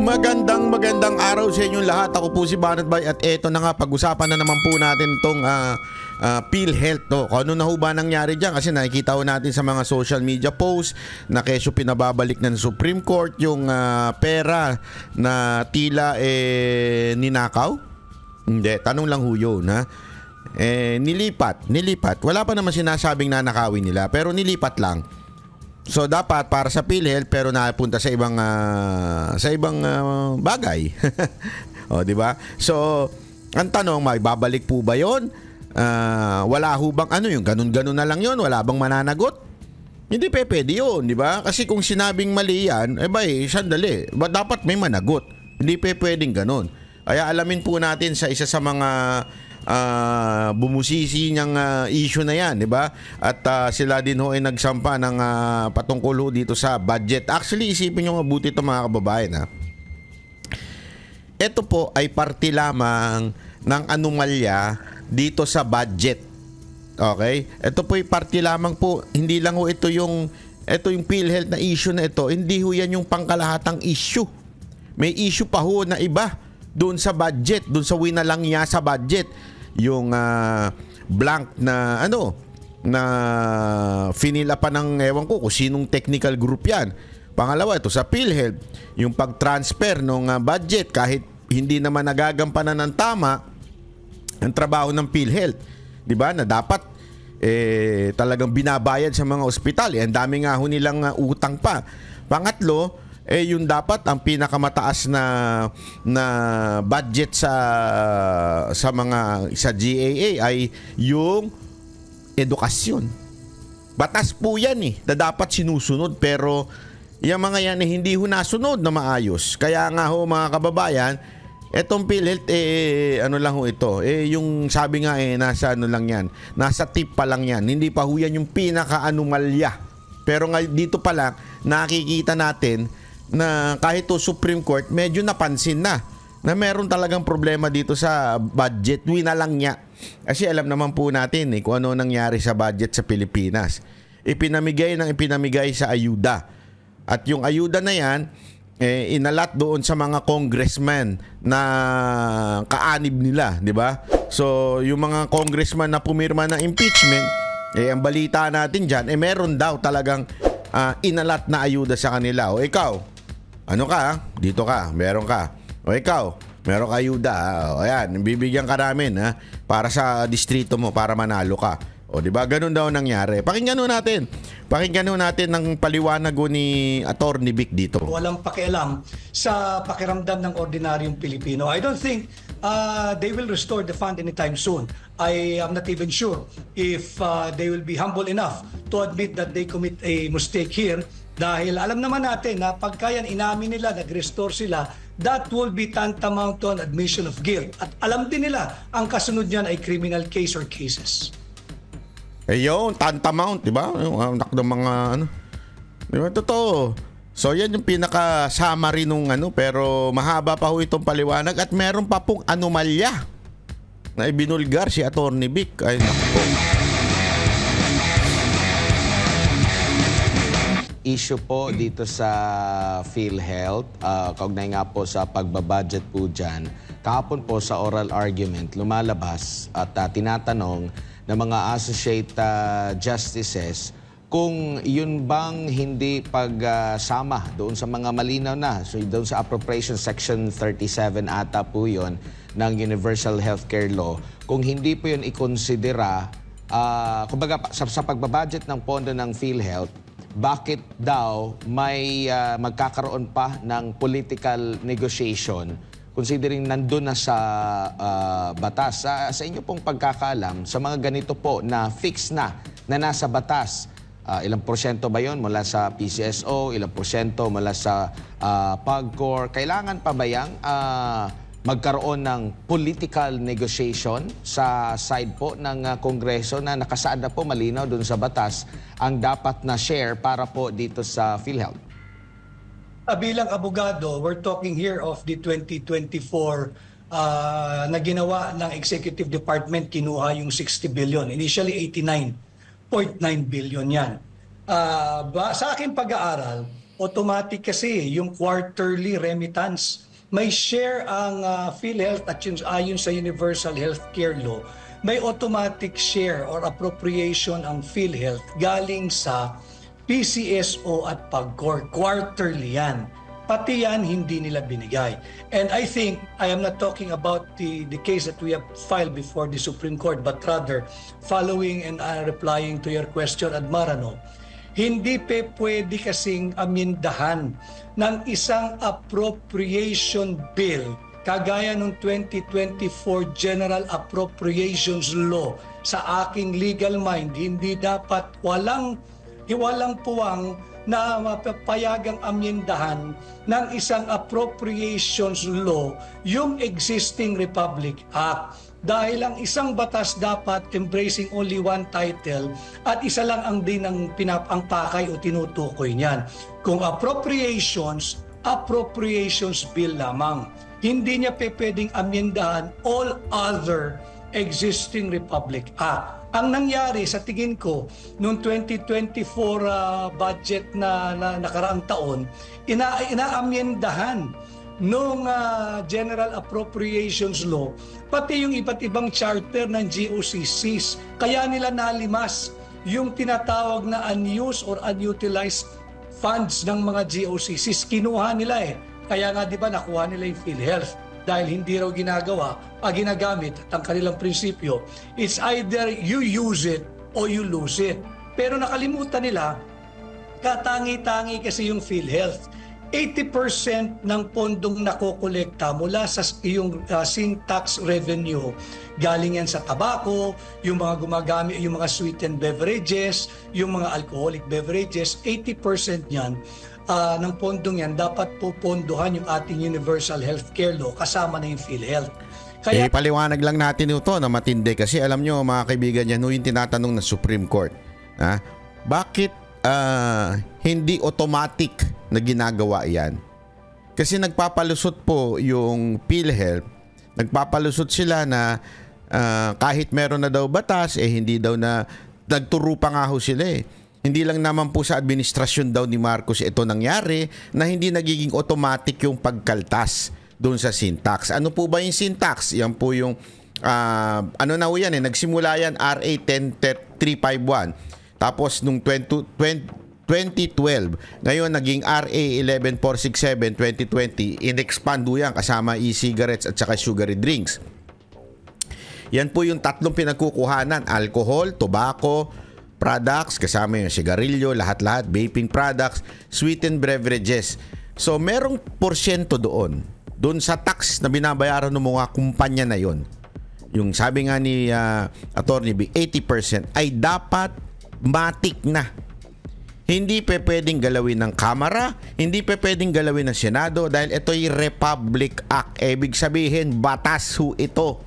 Magandang araw sa inyong lahat. Ako po si Banat Bay at eto na nga, pag-usapan na naman po natin itong PhilHealth. To. Kung ano na ho ba nangyari dyan? Kasi nakikita ho natin sa mga social media posts na kesyo pinababalik ng Supreme Court yung pera na tila ninakaw. Hindi, tanong lang ho yun, ha? Nilipat. Wala pa naman sinasabing nanakawin nila, pero nilipat lang. So dapat para sa PhilHealth pero napunta sa ibang bagay. O di ba? So ang tanong, may babalik po ba 'yon? Wala ho bang ano yung ganun-ganun na lang 'yon? Wala bang mananagot? Hindi pwede 'yon, di ba? Kasi kung sinabing mali 'yan, sandali. Dapat may managot. Hindi pwedeng ganun. Kaya alamin po natin sa isa sa mga bumusisi niyang issue na yan, di ba? At sila din ho ay nagsampa ng patungkol ho dito sa budget. Actually, isipin niyo mabuti ito mga kababayan, ha? Ito po ay parte lamang ng anomalya dito sa budget. Okay? Ito po ay parte lamang po, hindi lang ho ito yung PhilHealth na issue na ito, hindi ho yan yung pangkalahatang issue. May issue pa ho na iba doon sa budget, doon sa winalang niya sa budget. Yung blank na na finila pa ng ewan ko kung sinong technical group yan. Pangalawa, ito sa PhilHealth, yung pag-transfer ng budget kahit hindi naman nagagampanan ng tama ang trabaho ng PhilHealth, di ba, na dapat talagang binabayad sa mga ospital. Ang dami nga ho nilang utang pa. Pangatlo, yung dapat ang pinakamataas na budget sa mga sa GAA ay yung edukasyon. Batas po yan na dapat sinusunod, pero yung mga yan hindi ho nasunod na maayos. Kaya nga ho mga kababayan, etong PhilHealth ano lang ho ito, yung sabi nga nasa ano lang yan, nasa tip pa lang yan, hindi pa ho yan yung pinaka-anomalya. Pero nga dito pa lang nakikita natin na kahit to Supreme Court medyo napansin na meron talagang problema dito sa budget. Winalang niya. Kasi alam naman po natin kung ano nangyari sa budget sa Pilipinas. Ipinamigay sa ayuda. At yung ayuda na yan, inalat doon sa mga congressman na kaanib nila, di ba? So, yung mga congressman na pumirma ng impeachment, ang balita natin dyan, meron daw talagang inalat na ayuda sa kanila. O ikaw, ano ka? Dito ka, meron ka. O ikaw, meron ka ayuda. O ayan, bibigyan ka namin para sa distrito mo, para manalo ka. O di ba? Ganun daw nangyari. Pakinggan natin ng paliwanag ni Attorney Vic dito. Walang pakialam sa pakiramdam ng ordinaryong Pilipino. I don't think they will restore the fund anytime soon. I am not even sure if they will be humble enough to admit that they commit a mistake here. Dahil alam naman natin na pagka yan inamin nila, nag-restore sila, that will be tantamount to an admission of guilt. At alam din nila, ang kasunod niyan ay criminal case or cases. Yun, tantamount, di ba? Yung anak ng mga di ba? Totoo. So yan yung pinaka-summary nung pero mahaba pa ho itong paliwanag at meron pa pong anomalya na ibinulgar si Attorney Vic. Ay, naku. Issue po dito sa PhilHealth, kaugnay nga po sa pagbabudget po dyan. Kahapon po sa oral argument, lumalabas at tinatanong ng mga associate justices kung yun bang hindi pagsama doon sa mga malinaw na. So doon sa Appropriation Section 37 ata po yun ng Universal Healthcare Law, kung hindi po yun ikonsidera, kumbaga sa pagbabudget ng pondo ng PhilHealth, bakit daw may magkakaroon pa ng political negotiation considering nandun na sa batas. Sa inyo pong pagkakaalam, sa mga ganito po na fix na nasa batas, ilang porsyento ba yun mula sa PCSO, ilang porsyento mula sa PAGCOR, kailangan pa ba yang magkaroon ng political negotiation sa side po ng Kongreso na nakasaad na po malinaw dun sa batas ang dapat na share para po dito sa PhilHealth? Bilang abogado, we're talking here of the 2024 na ginawa ng Executive Department, kinuha yung 60 billion. Initially 89.9 billion yan. Sa aking pag-aaral, automatic kasi yung quarterly remittance. May share ang PhilHealth at yun, ayon sa Universal Healthcare Law, may automatic share or appropriation ang PhilHealth galing sa PCSO at PAGCOR. Quarterly yan. Pati yan, hindi nila binigay. And I think, I am not talking about the case that we have filed before the Supreme Court, but rather, following and replying to your question, Admarano, hindi pwede kasing amindahan ng isang appropriation bill kagaya ng 2024 General Appropriations Law. Sa aking legal mind, hindi dapat walang puwang na mapapayagang amyendahan ng isang appropriations law yung existing Republic Act. Dahil ang isang batas dapat embracing only one title at isa lang ang din ang pakay o tinutukoy niyan. Kung appropriations bill lamang. Hindi niya pwedeng amyendahan all other existing Republic Act. Ang nangyari sa tingin ko noong 2024 budget na nakaraang taon, inaamyendahan nung General Appropriations Law pati yung iba't ibang charter ng GOCCs. Kaya nila nalimas yung tinatawag na unused or unutilized funds ng mga GOCCs. Kinuha nila Kaya nga di ba nakuha nila yung PhilHealth dahil hindi raw ginagamit at ang kanilang prinsipyo, it's either you use it or you lose it. Pero nakalimutan nila, katangi-tangi kasi yung PhilHealth. 80% ng pondong nakokolekta mula sa yung sin tax revenue galing yan sa tabako, yung mga gumagamit, yung mga sweetened beverages, yung mga alcoholic beverages, 80% yan ng pondong yan dapat pupondohan yung ating Universal Healthcare Law kasama na yung PhilHealth. Kaya paliwanag lang natin ito na matindi kasi alam nyo mga kaibigan yan, yung tinatanong ng Supreme Court. Bakit hindi automatic na ginagawa yan? Kasi nagpapalusot po yung PhilHealth, nagpapalusot sila na kahit meron na daw batas, hindi daw na nagturo pa nga ho sila Hindi lang naman po sa administrasyon daw ni Marcos ito nangyari na hindi nagiging automatic yung pagkaltas doon sa sin tax. Ano po ba yung sin tax? Yan po yung nagsimula yan RA 10351. Tapos nung 2012, ngayon naging RA 11467 2020, in-expand yan kasama e-cigarettes at saka sugary drinks. Yan po yung tatlong pinagkukuhanan, alcohol, tobacco, products, kasama yung sigarilyo, lahat-lahat, vaping products, sweetened beverages. So, merong porsyento doon sa tax na binabayaran ng mga kumpanya na yon. Yung sabi nga ni Attorney B, 80% ay dapat matik na. Hindi pwedeng galawin ng Kamara, hindi pwedeng galawin ng Senado dahil ito'y Republic Act. Ibig sabihin, batas ho ito.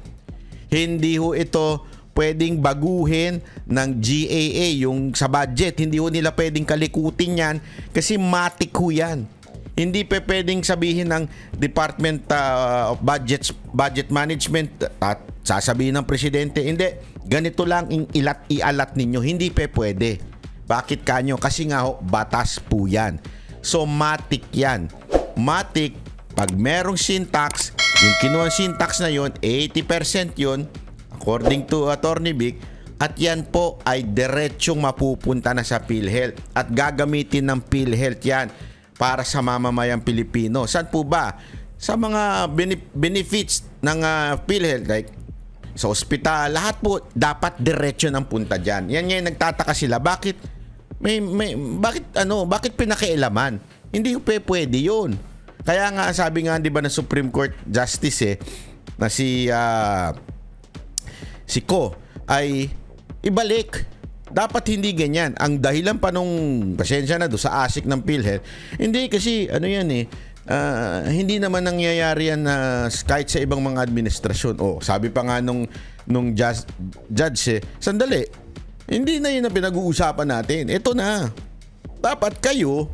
Hindi ho ito pwedeng baguhin ng GAA yung sa budget. Hindi ho nila pwedeng kalikutin yan kasi matik ho yan. Hindi pwedeng sabihin ng Department of Budget Management at sasabihin ng Presidente, hindi, ganito lang ialat ninyo. Hindi pwede. Bakit kanyo? Kasi nga ho, batas po yan. So matik yan. Matik, pag merong sin tax, yung kinuha sin tax na yon, 80% yon, according to Attorney Vic, at yan po ay diretsong mapupunta na sa PhilHealth at gagamitin ng PhilHealth yan para sa mamamayang Pilipino. Saan po ba? Sa mga benefits ng PhilHealth, like sa ospital, lahat po dapat diretso ng punta dyan. Yan ngayon nagtataka sila, bakit pinakialaman? Hindi po pwede yun. Kaya nga sabi nga 'di ba ng Supreme Court Justice na si Ko ay ibalik. Dapat hindi ganyan. Ang dahilan pa nung pasensya na do sa ASIC ng PhilHealth, hindi kasi hindi naman nangyayari yan kahit sa ibang mga administrasyon. Sabi pa nga nung judge, sandali, hindi na yun na pinag-uusapan natin. Ito na. Dapat kayo,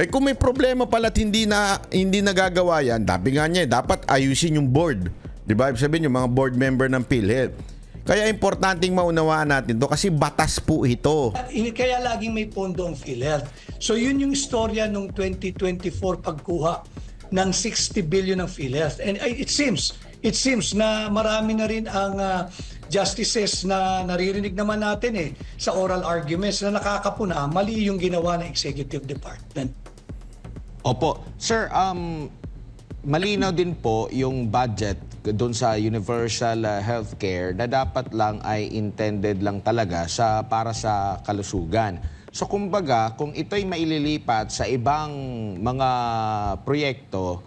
kung may problema pala at hindi nagagawa yan, dapat nga niya, dapat ayusin yung board. Diba? Ibig sabihin yung mga board member ng PhilHealth. Kaya importanteng maunawaan natin to kasi batas po ito. Kaya laging may pondo ang PhilHealth. So yun yung istorya nung 2024 pagkuha ng 60 billion ng PhilHealth. And it seems na marami na rin ang justices na naririnig naman natin sa oral arguments na nakakapuna mali yung ginawa ng Executive Department. Opo. Sir, malinaw din po yung budget doon sa universal healthcare na dapat lang ay intended lang talaga para sa kalusugan. So kumbaga, kung ito'y maililipat sa ibang mga proyekto,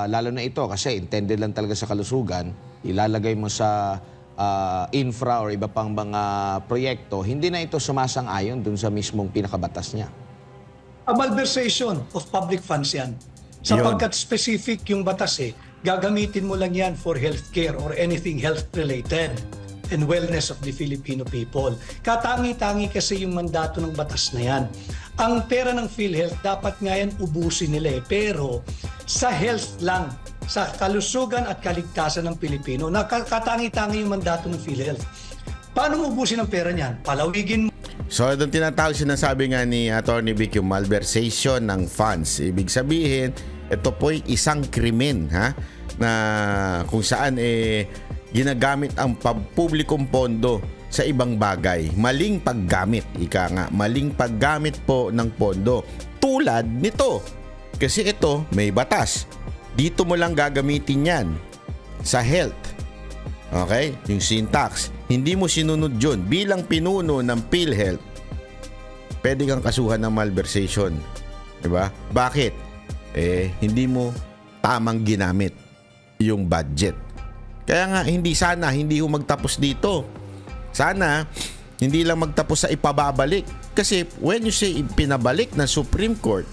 lalo na ito kasi intended lang talaga sa kalusugan, ilalagay mo sa infra or iba pang mga proyekto, hindi na ito sumasang-ayon doon sa mismong pinakabatas niya. A malversation of public funds yan. Sapagkat specific yung batas gagamitin mo lang yan for healthcare or anything health-related and wellness of the Filipino people. Katangi-tangi kasi yung mandato ng batas na yan. Ang pera ng PhilHealth, dapat nga yan ubusin nila pero sa health lang, sa kalusugan at kaligtasan ng Pilipino, katangi-tangi yung mandato ng PhilHealth. Paano mo ubusin ang pera niyan? Palawigin mo. So, itong tinatawag, sinasabi nga ni Atty. Vic, yung malversation ng funds. Ibig sabihin, ito po'y isang krimen, na kung saan ginagamit ang publikong pondo sa ibang bagay. Maling paggamit, ika nga. Maling paggamit po ng pondo. Tulad nito. Kasi ito, may batas. Dito mo lang gagamitin yan sa health. Okay? Yung syntax. Hindi mo sinunod yun. Bilang pinuno ng PhilHealth, pwede kang kasuhan ng malversation. Diba? Bakit? Hindi mo tamang ginamit yung budget. Kaya nga, hindi ho magtapos dito. Sana, hindi lang magtapos sa ipababalik. Kasi when you say pinabalik na Supreme Court,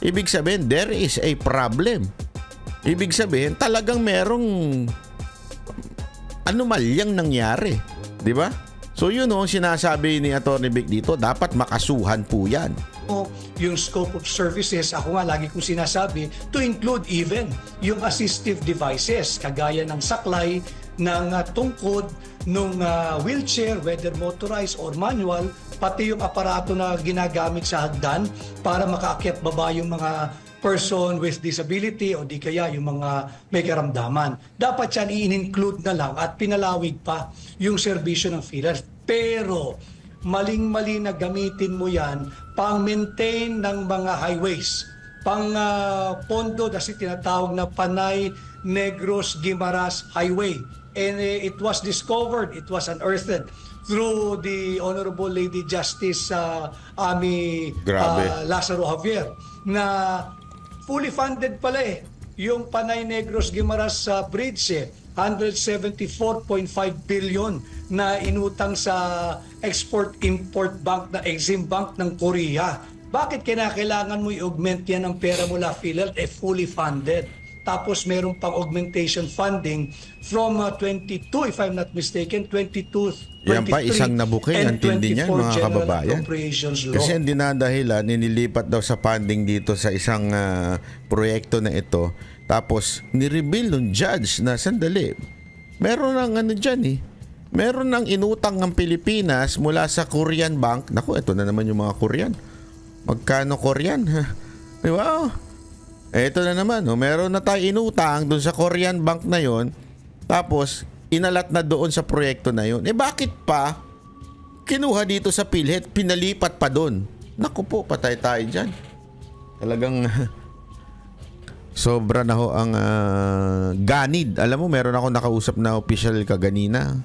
ibig sabihin, there is a problem. Ibig sabihin, talagang merong anomalyang nangyari, 'di ba? So yun sinasabi ni Atty. Vic dito, dapat makasuhan po 'yan. Yung scope of services, ako nga lagi kong sinasabi, to include even yung assistive devices, kagaya ng saklay, ng tungkod, ng wheelchair, whether motorized or manual, pati yung aparato na ginagamit sa hagdan para makaakyat baba yung mga person with disability o di kaya yung mga may karamdaman. Dapat yan i-include na lang at pinalawig pa yung serbisyo ng PhilHealth. Pero maling-mali na gamitin mo yan pang-maintain ng mga highways, pang pondo kasi tinatawag na Panay Negros Guimaras Highway. And it was discovered, it was unearthed through the Honorable Lady Justice Ami Lazaro Javier na fully funded pala yung Panay Negros Guimaras Bridge 174.5 billion na inutang sa Export-Import Bank na Exim Bank ng Korea. Bakit kinakailangan mo i-augment yan ang pera mula PhilHealth? Fully funded. Tapos meron pang augmentation funding from 22, if I'm not mistaken, 22, 23, yan pa, isang nabuking ang tindi niyan, mga kababayan. Kasi ang dinadahilan, nililipat daw sa funding dito sa isang proyekto na ito. Tapos, nireveal ng judge na sandali. Meron ng dyan Meron ng inutang ng Pilipinas mula sa Korean Bank. Naku, ito na naman yung mga Korean. Magkano Korean? Wow. Ito na naman, meron na tayo inutang doon sa Korean Bank na yon. Tapos, inalat na doon sa proyekto na yon. Bakit pa kinuha dito sa PhilHealth, pinalipat pa doon? Naku po, patay tayo dyan. Talagang sobra na ho ang ganid. Alam mo, meron ako nakausap na official kaganina.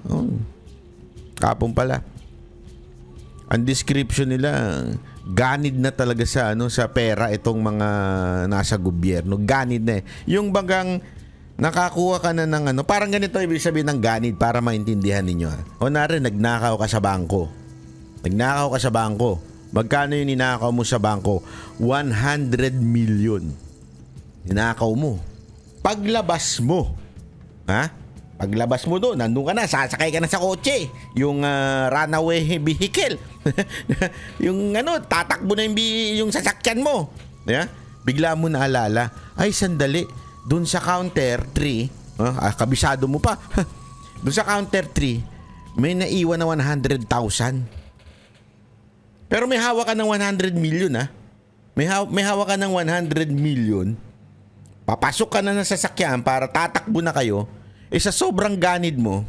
Kapon pala. Ang description nila, ganid na talaga sa sa pera itong mga nasa gobyerno. Ganid na Yung bagang nakakuha ka na ng parang ganito ibig sabihin ng ganid para maintindihan ninyo. Kunwari, nagnakaw ka sa bangko. Magkano yung ninakaw mo sa bangko? 100 million. Ninakaw mo. Paglabas mo, Paglabas mo doon, nandun ka na, sasakay ka na sa kotse. Yung runaway vehicle. Yung tatakbo na yung sasakyan mo. Yeah? Bigla mo naalala, ay sandali, doon sa counter 3, kabisado mo pa. Doon sa counter 3, may naiwan na 100,000. Pero may hawak ka ng 100 million ah. May hawak ka ng 100 million. Papasok ka na ng sasakyan para tatakbo na kayo. Sa sobrang ganid mo,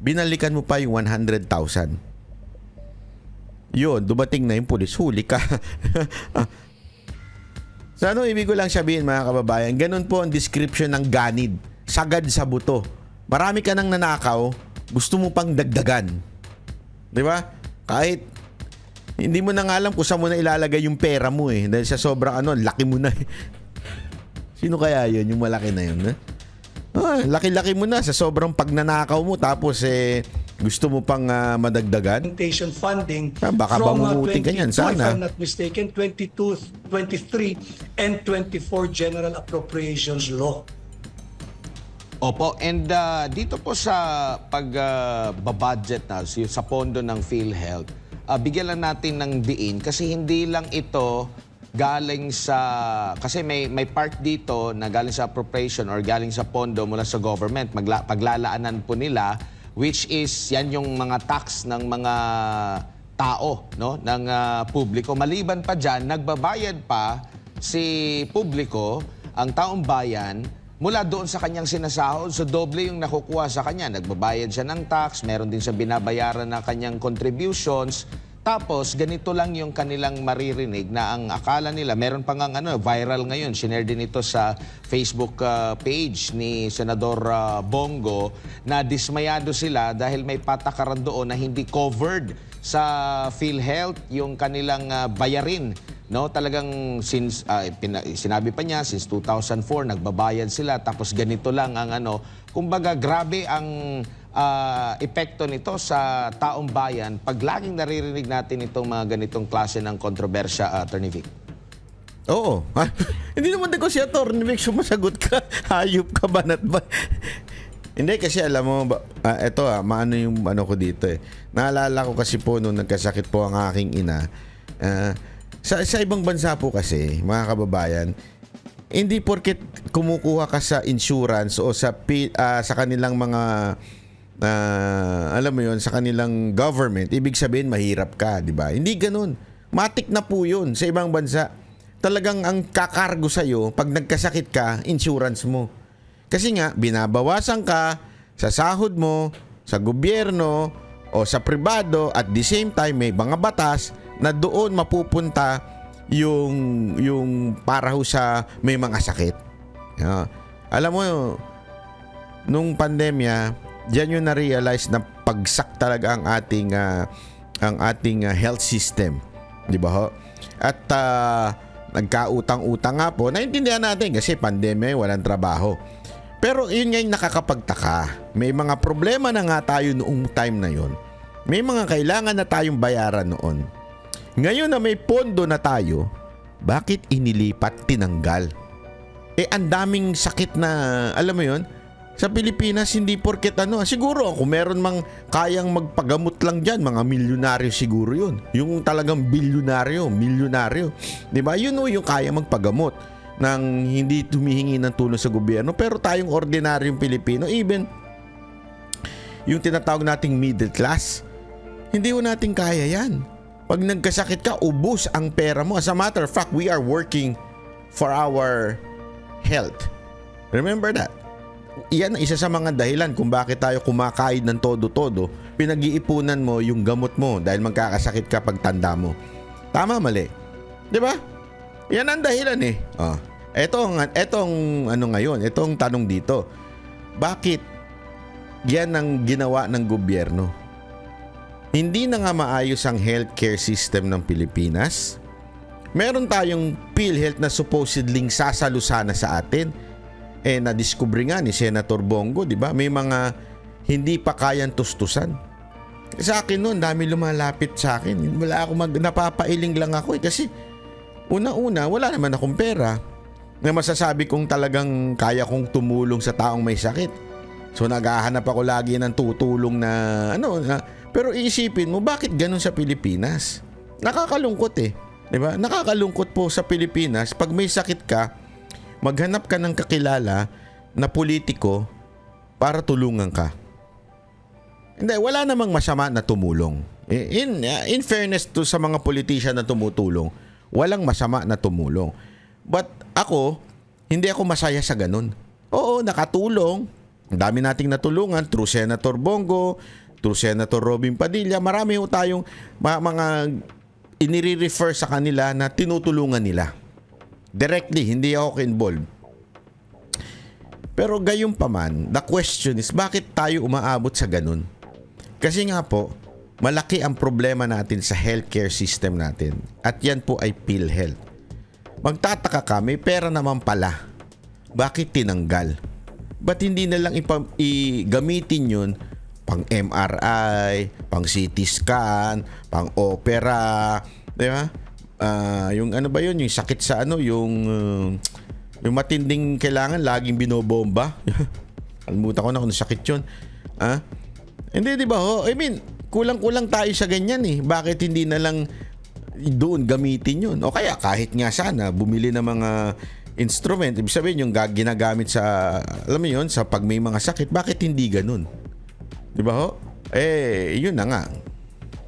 binalikan mo pa yung 100,000. Yun, dumating na yung pulis, huli ka. So ano ibig ko lang sabihin mga kababayan, ganun po ang description ng ganid. Sagad sa buto. Marami ka nang nanakaw, gusto mo pang dagdagan. Di ba? Kahit hindi mo na nga alam kung saan mo na ilalagay yung pera mo eh. Dahil sa sobrang laki mo na eh. Sino kaya yun? Yung malaki na yun? Laki-laki mo na sa sobrang pagnanakaw mo tapos gusto mo pang madagdagan? Implementation funding Baka bangungutin ka niyan, sana. If I'm not mistaken, 22, 23, and 24 General Appropriations Law. Opo, and dito po sa pagbabudget na sa pondo ng PhilHealth, bigyan lang natin ng diin kasi hindi lang ito galing sa, kasi may part dito na galing sa appropriation or galing sa pondo mula sa government, paglalaanan po nila, which is yan yung mga tax ng mga tao, no, ng publiko. Maliban pa dyan, nagbabayad pa si publiko, ang taong bayan, mula doon sa kanyang sinasahod, so doble yung nakukuha sa kanya. Nagbabayad siya ng tax, meron din siya binabayaran na kanyang contributions. Tapos, ganito lang yung kanilang maririnig na ang akala nila, meron pa ngang viral ngayon, sinare din ito sa Facebook page ni Senador Bongo, na dismayado sila dahil may patakaran doon na hindi covered sa PhilHealth yung kanilang bayarin. No, talagang since sinabi pa niya since 2004 nagbabayad sila tapos ganito lang ang kumbaga grabe ang epekto nito sa taong bayan pag laging naririnig natin itong mga ganitong klase ng kontrobersya, Attorney Vic. Oo. Hindi naman din ko si Attorney Vic sumasagot ka. Hayop ka banat ba? Hindi kasi alam mo eto maano yung ko dito eh. Naalala ko kasi po nung nagkasakit po ang aking ina. Sa ibang bansa po kasi, mga kababayan, hindi porket kumukuha ka sa insurance o sa kanilang mga alam mo yon, sa kanilang government, ibig sabihin mahirap ka, di ba? Hindi ganoon. Matik na po yun sa ibang bansa. Talagang ang kakargo sa'yo, pag nagkasakit ka, insurance mo. Kasi nga, binabawasan ka sa sahod mo, sa gobyerno, o sa pribado, at the same time, may mga batas na doon mapupunta yung para ho sa may mga sakit. Alam mo, nung pandemya, diyan yung na-realize na pagsak talaga ang ating health system. Di ba ho? At nagkautang-utang nga po. Naintindihan natin kasi pandemya, walang trabaho. Pero yun nga yung nakakapagtaka. May mga problema na nga tayo noong time na yun. May mga kailangan na tayong bayaran noon. Ngayon na may pondo na tayo, bakit inilipat, tinanggal? Ang daming sakit na, alam mo yon, sa Pilipinas hindi porket siguro kung meron mang kayang magpagamot lang dyan, mga milyonaryo siguro yun. Yung talagang milyonaryo. Di ba? Yun yung kaya magpagamot nang hindi tumihingi ng tulong sa gobyerno. Pero tayong ordinaryong Pilipino, even yung tinatawag nating middle class, hindi mo natin kaya yan. Pag nagkasakit ka, ubos ang pera mo. As a matter of fact, we are working for our health. Remember that. Iyan ang isa sa mga dahilan kung bakit tayo kumakain ng todo-todo. Pinag-iipunan mo yung gamot mo dahil magkakasakit ka pag tanda mo. Tama, mali? Di ba? Yan ang dahilan eh. Etong ngayon, etong tanong dito. Bakit yan ang ginawa ng gobyerno? Hindi na nga maayos ang healthcare system ng Pilipinas. Meron tayong PhilHealth na supposedly sasalusana sa atin. Na-discover nga ni Senator Bongo, di ba? May mga hindi pa kayang tustusan. Sa akin noon, dami lumalapit sa akin. Wala ako napapailing lang ako kasi una-una, wala naman akong pera na masasabi kong talagang kaya kong tumulong sa taong may sakit. So naghahanap ako lagi ng tutulong na pero iisipin mo, bakit ganun sa Pilipinas? Nakakalungkot eh. Diba? Nakakalungkot po sa Pilipinas, pag may sakit ka, maghanap ka ng kakilala na politiko para tulungan ka. Hindi, wala namang masama na tumulong. In fairness to sa mga politician na tumutulong, walang masama na tumulong. But ako, hindi ako masaya sa ganun. Oo, nakatulong. Ang dami nating natulungan through Senator Bongo, through Senator Robin Padilla. Marami ho tayong mga inire-refer sa kanila na tinutulungan nila. Directly, hindi ako involved. Pero gayon pa man, the question is, bakit tayo umaabot sa ganun? Kasi nga po, malaki ang problema natin sa healthcare system natin. At yan po ay PhilHealth. Magtataka ka, may pera naman pala. Bakit tinanggal? Ba't hindi na lang gamitin yun pang MRI, pang CT scan, pang opera, di ba? Yung ano ba yun? Yung sakit sa ano, yung matinding kailangan, laging binobomba. Kalimutan ko na kung sakit yun. Hindi, di ba ho? I mean, kulang-kulang tayo sa ganyan eh. Bakit hindi na lang doon gamitin yun? O kaya kahit nga sana, bumili ng mga instrument. Ibig sabihin yung ginagamit sa, alam mo yun, sa pag may mga sakit. Bakit hindi ganun? Di ba ho? Yun na nga.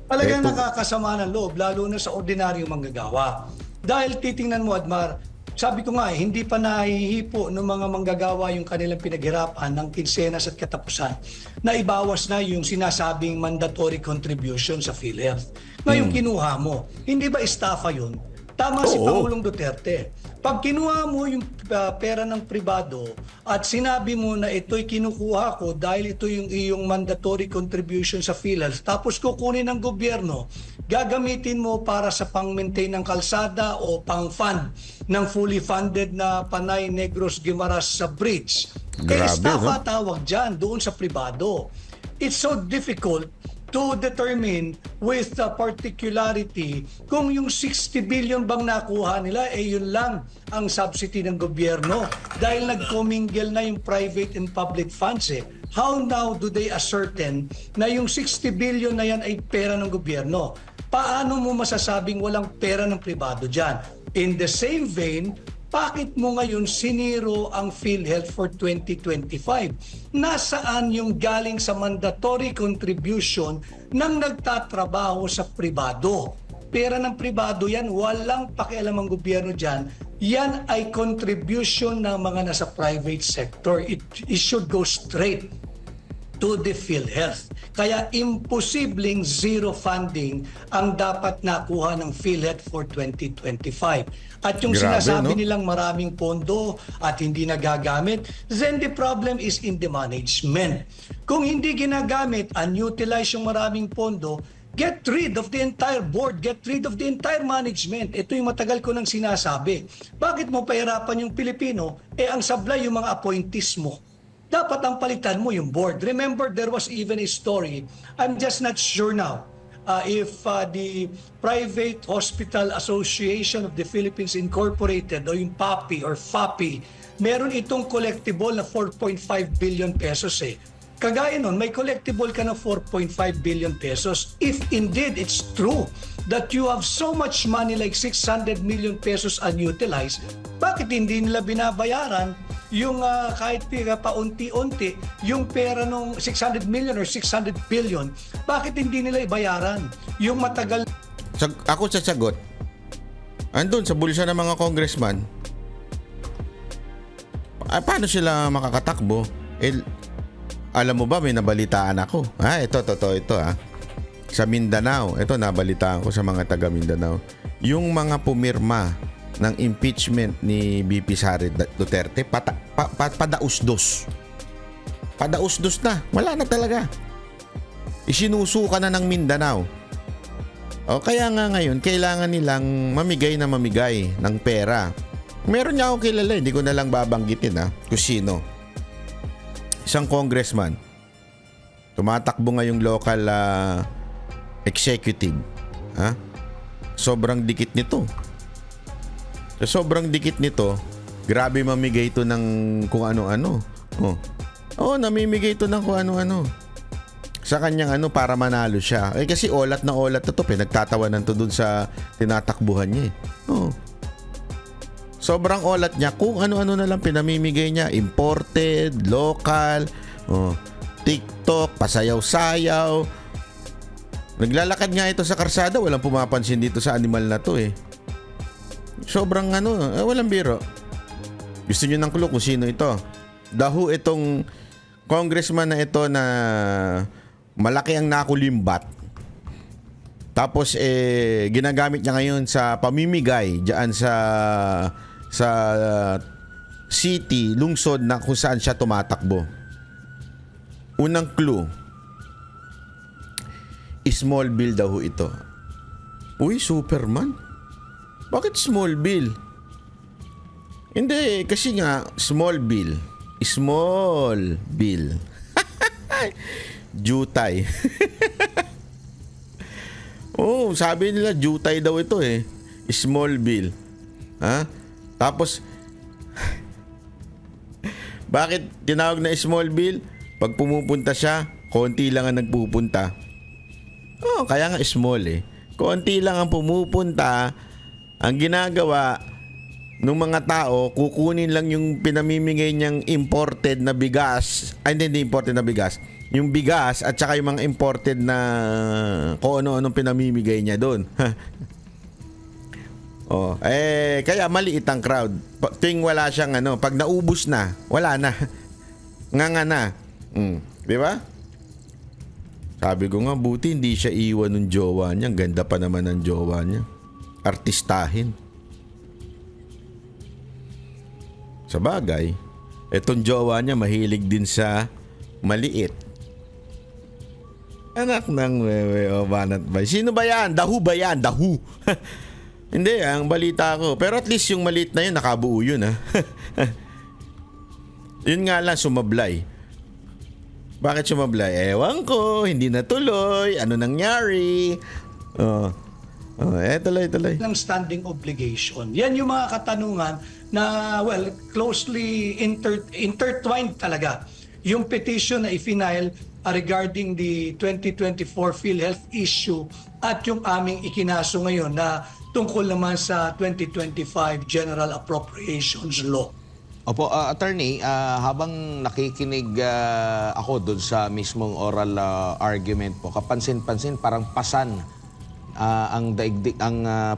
Talagang nakakasama ng loob, lalo na sa ordinaryong manggagawa. Dahil titingnan mo, Admar, sabi ko nga, hindi pa nahihipo ng mga manggagawa yung kanilang pinaghirapan ng kinsenas at katapusan na ibawas na yung sinasabing mandatory contribution sa PhilHealth. Ngayon kinuha mo, hindi ba estafa yun? Tama si Pangulong Duterte. Pag kinuha mo yung pera ng pribado at sinabi mo na ito'y kinukuha ko dahil ito yung iyong mandatory contribution sa PhilHealth, tapos kukunin ng gobyerno, gagamitin mo para sa pang-maintain ng kalsada o pang-fund ng fully funded na Panay Negros Guimaras sa bridge. Estafa tawag dyan doon sa pribado. It's so difficult to determine with particularity kung yung 60 billion bang nakuha nila, yun lang ang subsidy ng gobyerno dahil nag-commingle na yung private and public funds eh. How now do they ascertain na yung 60 billion na yan ay pera ng gobyerno? Paano mo masasabing walang pera ng pribado dyan? In the same vein, bakit mo ngayon siniro ang PhilHealth for 2025? Nasaan yung galing sa mandatory contribution ng nagtatrabaho sa pribado? Pera ng pribado yan, walang pakialam ang gobyerno dyan. Yan ay contribution ng mga nasa private sector. It should go straight to the PhilHealth. Kaya imposibleng zero funding ang dapat nakuha ng PhilHealth for 2025. At yung sinasabi nilang maraming pondo at hindi nagagamit, then the problem is in the management. Kung hindi ginagamit, unutilize yung maraming pondo, get rid of the entire board, get rid of the entire management. Ito yung matagal ko nang sinasabi. Bakit mo pahirapan yung Pilipino? Ang sablay yung mga appointees mo. Dapat ang palitan mo yung board. Remember, there was even a story. I'm just not sure now if the Private Hospital Association of the Philippines Incorporated o yung PAPI or FAPI, meron itong collectible na 4.5 billion pesos eh. Kagaya nun, may collectible ka na 4.5 billion pesos. If indeed it's true that you have so much money like 600 million pesos unutilized, bakit hindi nila binabayaran yung kahit paunti-unti, yung pera ng 600 million or 600 billion, bakit hindi nila ibayaran? Yung matagal... Ako sasagot. Andun sa bulsa ng mga congressman, paano sila makakatakbo? Alam mo ba, may nabalitaan ako. Ito. Sa Mindanao, ito nabalitaan ko sa mga taga Mindanao. Yung mga pumirma ng impeachment ni BP Sara Duterte, padausdos. Padausdos na. Wala na talaga. Isinusuka na ng Mindanao. Kaya nga ngayon, kailangan nilang mamigay ng pera. Meron niya akong kilala, hindi ko na lang babanggitin kung sino. Isang congressman. Tumatakbo ngayong local executive. Sobrang dikit nito. Sobrang dikit nito, grabe mamigay ito ng kung ano-ano. Namimigay ito ng kung ano-ano. Sa kanyang para manalo siya. Kasi olat na olat na ito, pinagtatawanan to dun sa tinatakbuhan niya. Sobrang olat niya, kung ano-ano na lang pinamimigay niya, imported, local. TikTok, pasayaw-sayaw. Naglalakad nga ito sa karsada, walang pumapansin dito sa animal na to eh. Sobrang walang biro. Gusto nyo ng clue kung sino ito? Dahu itong congressman na ito na malaki ang nakulimbat. Tapos ginagamit niya ngayon sa pamimigay diyan sa city, lungsod na kung saan siya tumatakbo. Unang clue, Smallville daw ito. Uy, Superman? Bakit Smallville? Hindi, kasi nga Smallville. Smallville. Jutay. Oh, sabi nila jutay daw ito eh. Smallville. Ha? Tapos bakit tinawag na Smallville? Pag pumupunta siya, konti lang ang nagpupunta. Oh, kaya nga small eh. Konti lang ang pumupunta. Ang ginagawa ng mga tao, kukunin lang yung pinamimigay niyang imported na bigas. Ay, hindi imported na bigas. Yung bigas at saka yung mga imported na kung ano-anong pinamimigay niya doon. Oh, kaya maliit ang crowd. Ting wala siyang pag naubos na, wala na. Nga na. Di ba? Sabi ko nga, buti hindi siya iwan ng jowa niya. Ganda pa naman ng jowa niya. Artistahin. Sa bagay, etong jowa niya mahilig din sa maliit. Anak ng wewe o banat ba? Sino ba yan? Dahu ba yan? Dahu. Hindi, ang balita ko. Pero at least yung maliit na yun, nakabuo yun ha. Yun nga lang, sumablay. Bakit sumablay? Ewan ko, hindi natuloy. Ano nangyari? Tuloy. Ng standing obligation. Yan yung mga katanungan na, closely intertwined talaga. Yung petition na i-file regarding the 2024 PhilHealth issue at yung aming ikinaso ngayon na tungkol naman sa 2025 General Appropriations Law. Opo, attorney, habang nakikinig ako doon sa mismong oral argument po, kapansin-pansin parang pasan ang daigdig,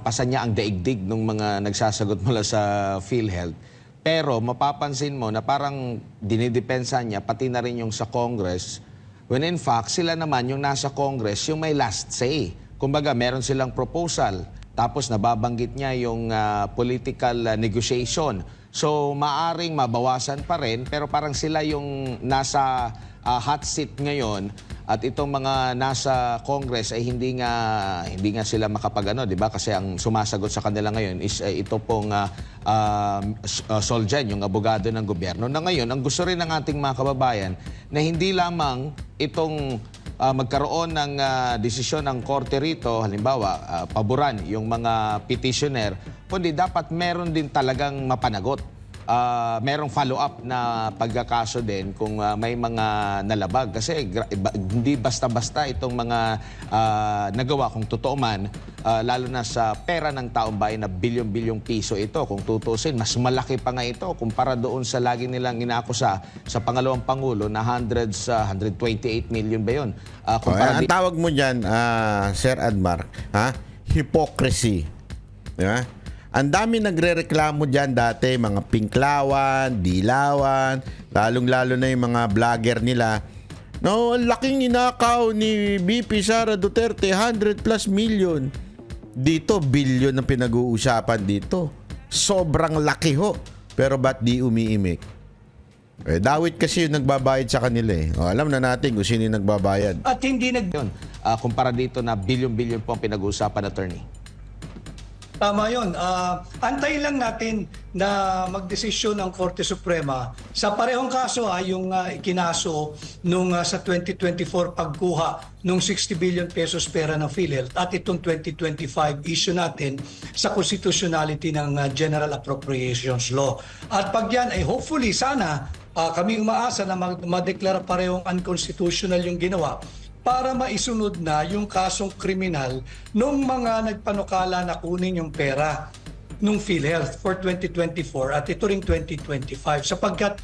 pasan niya ang daigdig ng mga nagsasagot mula sa PhilHealth. Pero mapapansin mo na parang dinidepensa niya pati na rin yung sa Congress, when in fact sila naman yung nasa Congress yung may last say. Kumbaga meron silang proposal, tapos nababanggit niya yung political negotiation. So, maaring mabawasan pa rin, pero parang sila yung nasa hot seat ngayon at itong mga nasa Congress ay hindi nga sila di ba? Kasi ang sumasagot sa kanila ngayon is ito pong Soljan, yung abogado ng gobyerno. Na ngayon, ang gusto rin ng ating mga kababayan na hindi lamang itong magkaroon ng desisyon ng korte rito, halimbawa, paboran yung mga petitioner, kundi dapat meron din talagang mapanagot. Merong follow-up na pagkakaso din kung may mga nalabag. Kasi hindi basta-basta itong mga nagawa kung totoo man, lalo na sa pera ng taong bayan na bilyon-bilyong piso ito. Kung tutusin, mas malaki pa nga ito kumpara doon sa lagi nilang inakusa sa pangalawang Pangulo na 128 million ba yun? Ang tawag mo dyan, Sir Admar, hypocrisy. Di ba? Ang dami nagrereklamo dyan dati, mga pinklawan, dilawan, lalong-lalo na yung mga vlogger nila. No, laking inakaw ni BP Sara Duterte, 100 plus million. Dito, billion ang pinag-uusapan dito. Sobrang laki ho. Pero ba't di umiimik? Dawit kasi yung nagbabayad sa kanila eh. Alam na natin kung sino yung nagbabayad. At hindi yun, kumpara dito na bilyon-bilyon po ang pinag-uusapan, attorney. Tama yun. Antayin lang natin na magdesisyon ng Korte Suprema sa parehong kaso yung ikinaso nung sa 2024 pagkuha nung 60 billion pesos pera ng PhilHealth at itong 2025 issue natin sa constitutionality ng General Appropriations Law. At pag yan ay hopefully sana kami umaasa na madeklara parehong unconstitutional yung ginawa para maisunod na yung kasong kriminal nung mga nagpanukala na kunin yung pera nung PhilHealth for 2024 at ito ring 2025 sapagkat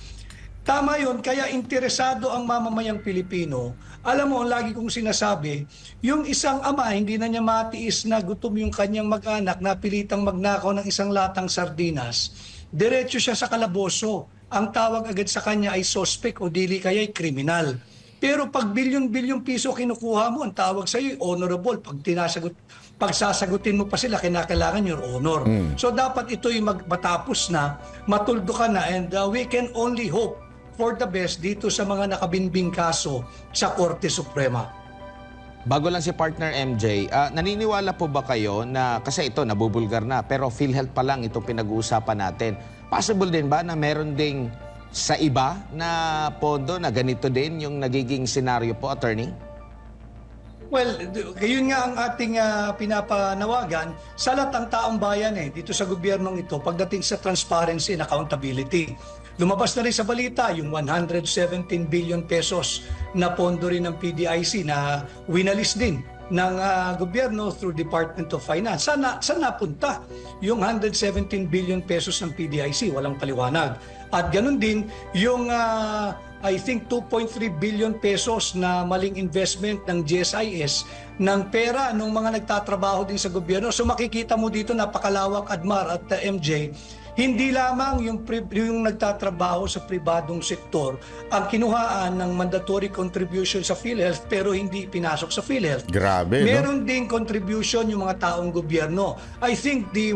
Tama yun, kaya interesado ang mamamayang Pilipino. Alam mo, ang lagi kong sinasabi, yung isang ama, hindi na niya matiis na gutom yung kanyang mag-anak na pilitang magnakaw ng isang latang sardinas, diretso siya sa kalaboso. Ang tawag agad sa kanya ay suspect o dili kaya ay kriminal. Pero pag bilyon-bilyon piso kinukuha mo, ang tawag sa iyo honorable. Pag sasagutin mo pa sila, kinakailangan your honor. So dapat ito'y matapos na, matuldo ka na, and we can only hope for the best dito sa mga nakabinbing kaso sa Korte Suprema. Bago lang si partner MJ, naniniwala po ba kayo na, kasi ito nabubulgar na, pero PhilHealth pa lang itong pinag-uusapan natin. Possible din ba na meron ding sa iba na pondo na ganito din yung nagiging senaryo po, attorney? Well, yun nga ang ating pinapanawagan sa lahat ng taong bayan dito sa gobyernong ito pagdating sa transparency and accountability. Lumabas na rin sa balita yung 117 billion pesos na pondo rin ng PDIC na winalis din ng gobyerno through Department of Finance. Saan napunta yung 117 billion pesos ng PDIC? Walang paliwanag. At ganun din yung I think 2.3 billion pesos na maling investment ng GSIS ng pera ng mga nagtatrabaho din sa gobyerno. So makikita mo dito napakalawak, Admar at MJ, hindi lamang yung nagtatrabaho sa pribadong sektor ang kinuhaan ng mandatory contribution sa PhilHealth pero hindi pinasok sa PhilHealth. Grabe, no? Meron ding contribution yung mga taong gobyerno. I think the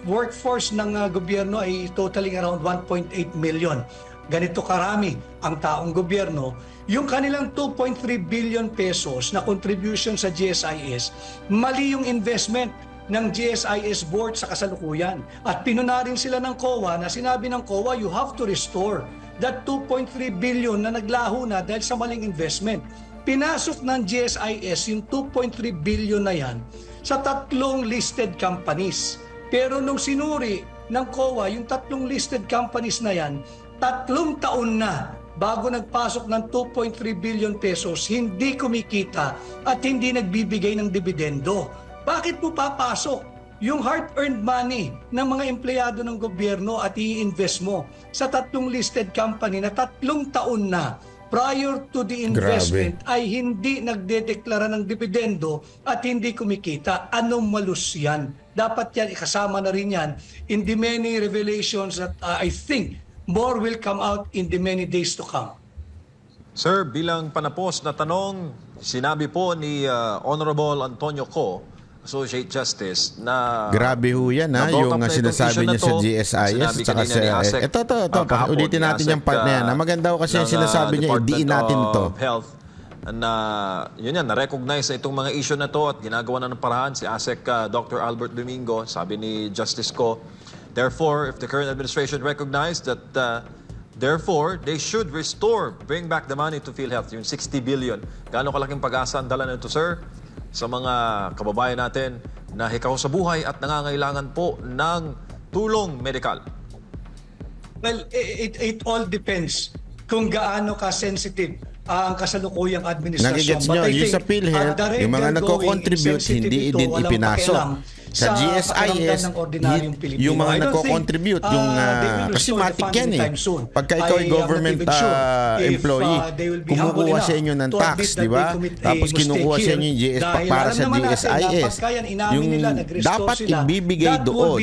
workforce ng gobyerno ay totaling around 1.8 million. Ganito karami ang taong gobyerno. Yung kanilang 2.3 billion pesos na contribution sa GSIS, mali yung investment ng GSIS board sa kasalukuyan. At pinunarin sila ng COA na sinabi ng COA, you have to restore that 2.3 billion na naglaho na dahil sa maling investment. Pinasok ng GSIS yung 2.3 billion na yan sa 3 listed companies. Pero nung sinuri ng COA, yung 3 listed companies na yan, 3 taon na bago nagpasok ng 2.3 billion pesos, hindi kumikita at hindi nagbibigay ng dividendo. Bakit mo papasok yung hard-earned money ng mga empleyado ng gobyerno at i-invest mo sa 3 listed company na 3 taon na prior to the investment ay hindi nagdedeklara ng dividendo at hindi kumikita? Anong malus yan? Dapat yan, ikasama na rin yan in the many revelations that I think more will come out in the many days to come. Sir, bilang panapos na tanong, sinabi po ni Honorable Antonio Co, Associate Justice, na Grabe ho yan, ha, yung sinasabi niya sa GSIS. Tsaka sa, ito, ulitin natin yung part na yan. Maganda ho kasi yung sinasabi niya, idiin natin ito. Health, na yun yan, na-recognize na itong mga issue na to at ginagawa na ng parahan si ASEC Dr. Albert Domingo, sabi ni Justice Co. Therefore, if the current administration recognized that therefore, they should bring back the money to PhilHealth, yung 60 billion. Gaano kalaking pag-asa ang dala nito, sir, sa mga kababayan natin na hikaw sa buhay at nangangailangan po ng tulong medikal? Well, it all depends kung gaano ka-sensitive ang kasalukuyang administrasyon. Nagigets nyo, yung sa PhilHealth, yung mga nagko-contribute, hindi din ipinasok. Sa GSIS, yung mga nagko-contribute, yung kasi matik yan eh. Pagka ikaw ay government employee, kumukuha sa inyo ng tax, di ba? Tapos kinukuha sa inyo yung GS para sa GSIS. Yung dapat ibibigay doon,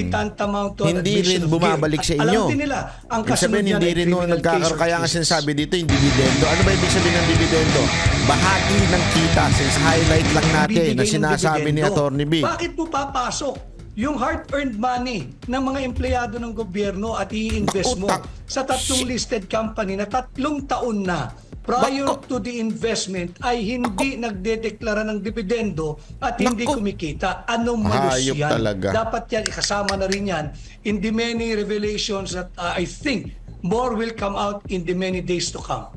hindi rin bumabalik sa inyo. Ibig sabihin, hindi rin nagkakaroon. Kaya nga sinasabi dito, yung dividendo. Ano ba ibig sabihin ng dividendo? Bahagi ng kita. Since highlight lang natin na sinasabi ni Attorney B. Bakit mo papasok yung hard-earned money ng mga empleyado ng gobyerno at i-invest mo sa 3 listed company na 3 taon na prior to the investment ay hindi nagdedeklara ng dividendo at hindi kumikita? Anong malus yan? Dapat yan, ikasama na rin yan in the many revelations that I think more will come out in the many days to come.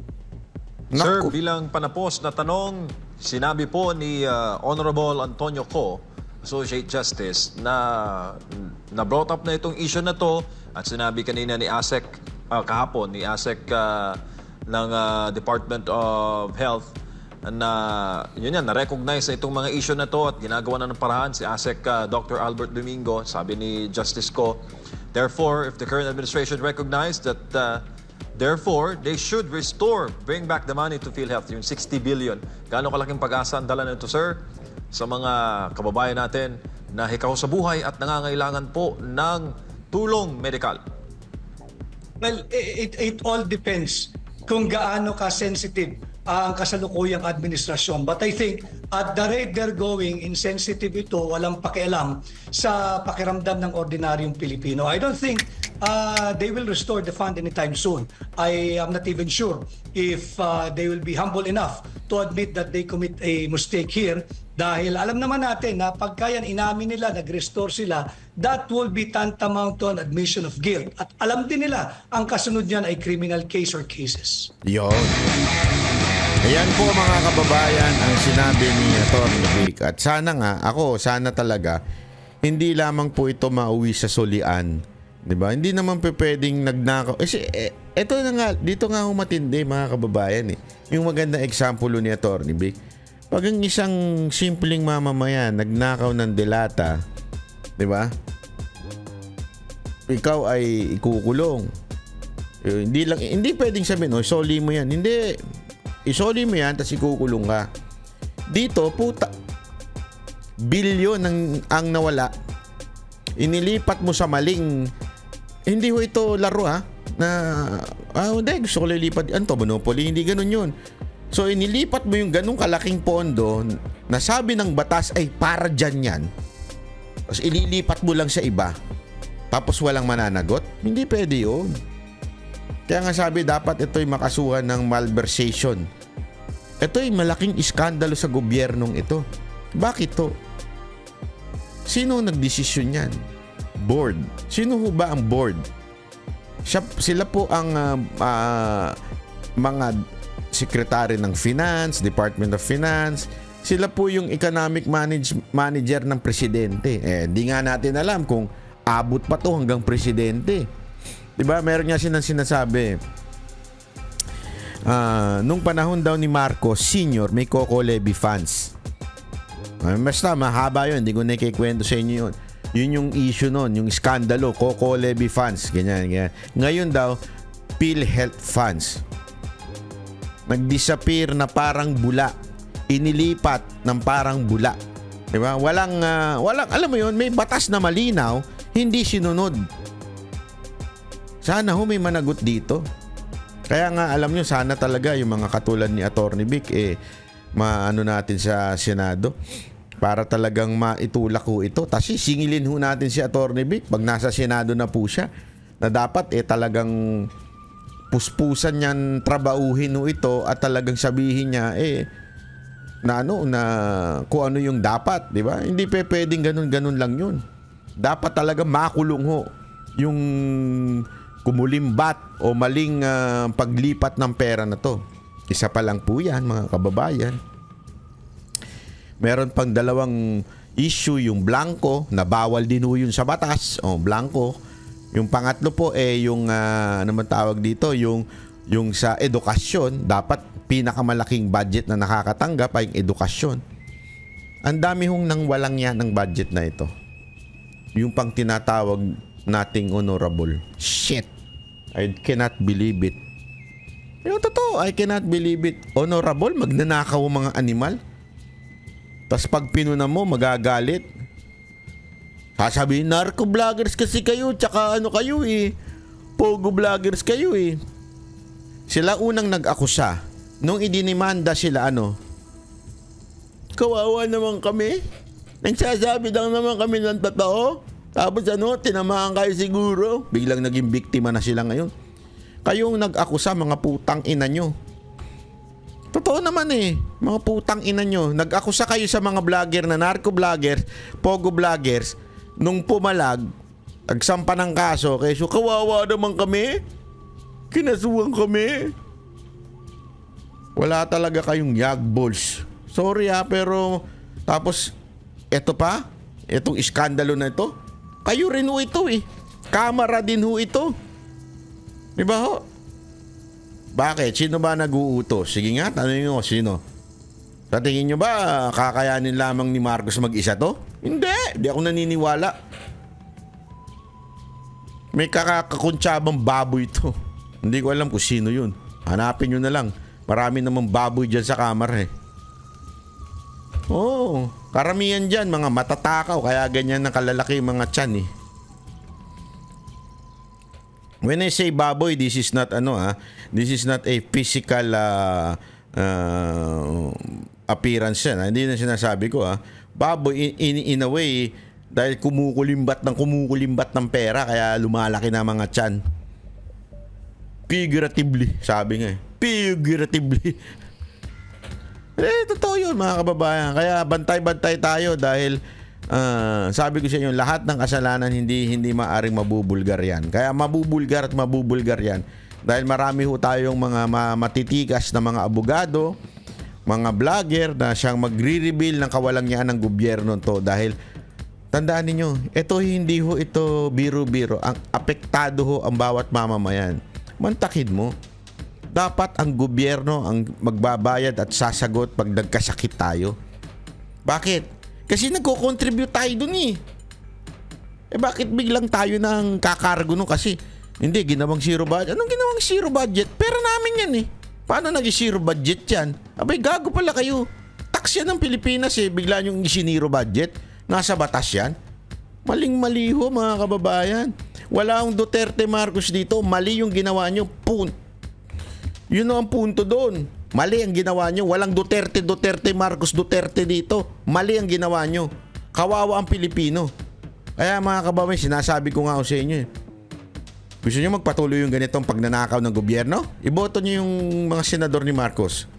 Sir, bilang panapos na tanong, sinabi po ni Honorable Antonio Co, Associate Justice, na brought up na itong issue na to at sinabi kanina ni ASEC, kahapon, ni ASEC ng Department of Health na yun yan, na-recognize na itong mga issue na to at ginagawa na ng parahan si ASEC Dr. Albert Domingo, sabi ni Justice Co. Therefore, if the current administration recognized that Therefore, they should bring back the money to PhilHealth, yung 60 billion. Gaano kalaking pag-asa ang dala nito, sir, sa mga kababayan natin na hikaw sa buhay at nangangailangan po ng tulong medikal? Well, it all depends kung gaano ka-sensitive ang kasalukuyang administrasyon. But I think at the rate they're going, insensitive ito, walang pakialam sa pakiramdam ng ordinaryong Pilipino. I don't think they will restore the fund anytime soon. I am not even sure if they will be humble enough to admit that they commit a mistake here. Dahil alam naman natin na pagka yan inamin nila, nag-restore sila, that will be tantamount to an admission of guilt. At alam din nila, ang kasunod niyan ay criminal case or cases. Yon. Ayan po mga kababayan ang sinabi ni Atty. Vic. At sana talaga, hindi lamang po ito mauwi sa sulian. Diba? Hindi naman pwedeng nagnakaw. Ito na nga, dito nga matindi mga kababayan. Yung magandang example ni Atty. Vic. Pag ang isang simpleng mamamayan nagnakaw ng delata, di ba? Ikaw ay ikukulong. Hindi pwedeng sabihin, isoli mo yan. Hindi. Isoli mo yan, tapos ikukulong ka. Dito, bilyon ang nawala. Inilipat mo sa maling, hindi ho ito laro hindi, gusto ko lilipat. Ano to, monopoly? Hindi ganun yun. So, inilipat mo yung ganung kalaking pondo na sabi ng batas ay para dyan yan. Tapos ililipat mo lang sa iba. Tapos walang mananagot. Hindi pwede yun. Kaya nga sabi, dapat ito'y makasuhan ng malversation. Ito'y malaking iskandalo sa gobyernong ito. Bakit to? Sino nagdesisyon yan? Board. Sino ho ba ang board? Sila po ang mga Secretary ng Finance, Department of Finance. Sila po yung economic manager ng presidente. Di nga natin alam kung abot pa to hanggang presidente. Diba? Meron nga sinasabi, nung panahon daw ni Marcos Sr., may Coco Levy funds. Basta mahaba yun, hindi ko na ikikwento sa inyo yun. Yun yung issue nun, yung skandalo, Coco Levy funds, ganyan. Ngayon daw, PhilHealth funds. Nag-disappear na parang bula. Inilipat ng parang bula. Diba? Walang, alam mo yun, may batas na malinaw, hindi sinunod. Sana may managot dito. Kaya nga, alam nyo, sana talaga yung mga katulad ni Atty. Vic, maano natin sa Senado para talagang maitulak ho ito. Tapos singilin ho natin si Atty. Vic pag nasa Senado na po siya, na dapat talagang puspusan niyan, trabahuhin ho ito at talagang sabihin niya na kung ano yung dapat, di ba? Hindi pwedeng ganun lang yun. Dapat talaga makulong ho yung kumulimbat o maling paglipat ng pera na to. Isa pa lang po yan, mga kababayan. Meron pang dalawang issue, yung blanco, na bawal din ho yun sa batas. Blanco. Yung pangatlo po yung ano man tawag dito, yung sa edukasyon, dapat pinakamalaking budget na nakakatanggap ay edukasyon. Ang dami hong nang walang yan ng budget na ito. Yung pang tinatawag nating honorable. Shit. I cannot believe it. Yung totoo, I cannot believe it. Honorable, magnanakaw ang mga animal. Tapos pag pinuna mo, magagalit. Sasabihin, narco vloggers kasi kayo, tsaka kayo pogo vloggers kayo Sila unang nag-akusa. Nung idinimanda sila, kawawa naman kami. Nagsasabi lang naman kami ng totoo. Tapos tinamaan kayo siguro. Biglang naging biktima na sila ngayon. Kayong nag-akusa, mga putang ina nyo. Totoo naman mga putang ina nyo. Nag-akusa kayo sa mga vlogger na narco vloggers, pogo vloggers. Nung pumalag, nagsampa ng kaso, kaya kawawa naman kami. Kinasuhan kami. Wala talaga kayong yagballs. Sorry pero tapos etong iskandalo na ito, kayo rin ho ito Kamara din ho ito. Diba ho? Bakit? Sino ba nag-uutos? Sige nga, tanongin nyo, sino? Sa tingin nyo ba, kakayanin lamang ni Marcos mag-isa to? Hindi ako naniniwala. May kakakuntsabang baboy to. Hindi ko alam kung sino yun. Hanapin nyo na lang. Marami namang baboy dyan sa kamera eh. Oo, karamihan dyan, mga matatakaw. Kaya ganyan na kalalaki yung mga tiyan eh. When I say baboy, this is not this is not a physical appearance yan. Hindi na sinasabi ko Baboy in a way, dahil kumukulimbat ng pera, kaya lumalaki na mga tiyan. Figuratively, sabi nga eh. Figuratively. Totoo yun mga kababayan. Kaya bantay-bantay tayo dahil sabi ko sa inyo, lahat ng kasalanan hindi maaring mabubulgar yan. Kaya mabubulgar yan. Dahil marami ho tayong mga matitikas na mga abogado, mga vlogger na siyang magre-reveal ng kawalangyaan ng gobyerno to. Dahil tandaan ninyo, hindi ho ito biro-biro. Ang apektado ho ang bawat mamamayan. Mantakid mo. Dapat ang gobyerno ang magbabayad at sasagot pag nagkasakit tayo. Bakit? Kasi nagko-contribute tayo dun eh. Bakit biglang tayo nang kakargo nun? Kasi hindi, ginawang zero budget. Anong ginawang zero budget? Pera namin yan eh. Paano nag-zero budget yan? Abay, gago pala kayo. Tax yan ng Pilipinas eh. Bigla yung zero budget. Nasa batas yan. Maling-mali ho mga kababayan. Wala akong Duterte Marcos dito. Mali yung ginawa nyo. Yun ang punto doon. Mali ang ginawa nyo. Walang Duterte Marcos Duterte dito. Mali ang ginawa nyo. Kawawa ang Pilipino. Kaya mga kababayan, sinasabi ko nga sa inyo gusto nyo magpatuloy yung ganitong pagnanakaw ng gobyerno? Iboto nyo yung mga senador ni Marcos.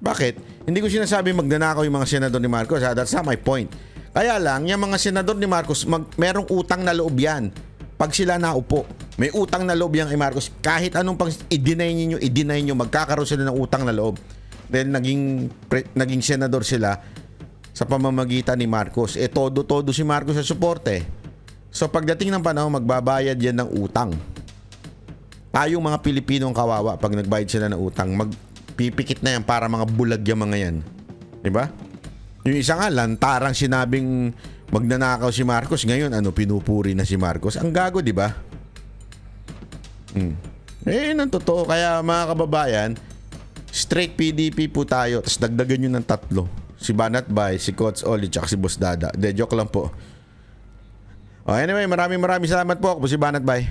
Bakit? Hindi ko sinasabi magnanakaw yung mga senador ni Marcos. That's not my point. Kaya lang, yung mga senador ni Marcos, merong utang na loob yan. Pag sila naupo, may utang na loob yan kay Marcos. Kahit anong pang i-deny nyo, magkakaroon sila ng utang na loob. Then naging senador sila sa pamamagitan ni Marcos. Todo si Marcos sa suporte. So pagdating ng panahon, magbabayad yan ng utang. Tayong mga Pilipino ang kawawa pag nagbayad sila ng utang. Magpipikit na yan para mga bulag yung mga yan. Diba? Yung isa nga, lantarang sinabing magnanakaw si Marcos. Ngayon, pinupuri na si Marcos. Ang gago, di ba? Ang totoo. Kaya mga kababayan, straight PDP po tayo. Tapos dagdagan nyo ng 3. Si Banat Bay, si Coach Oli, tsaka si Boss Dada. De, joke lang po. Anyway, maraming salamat po. Ako po si Banat Bay.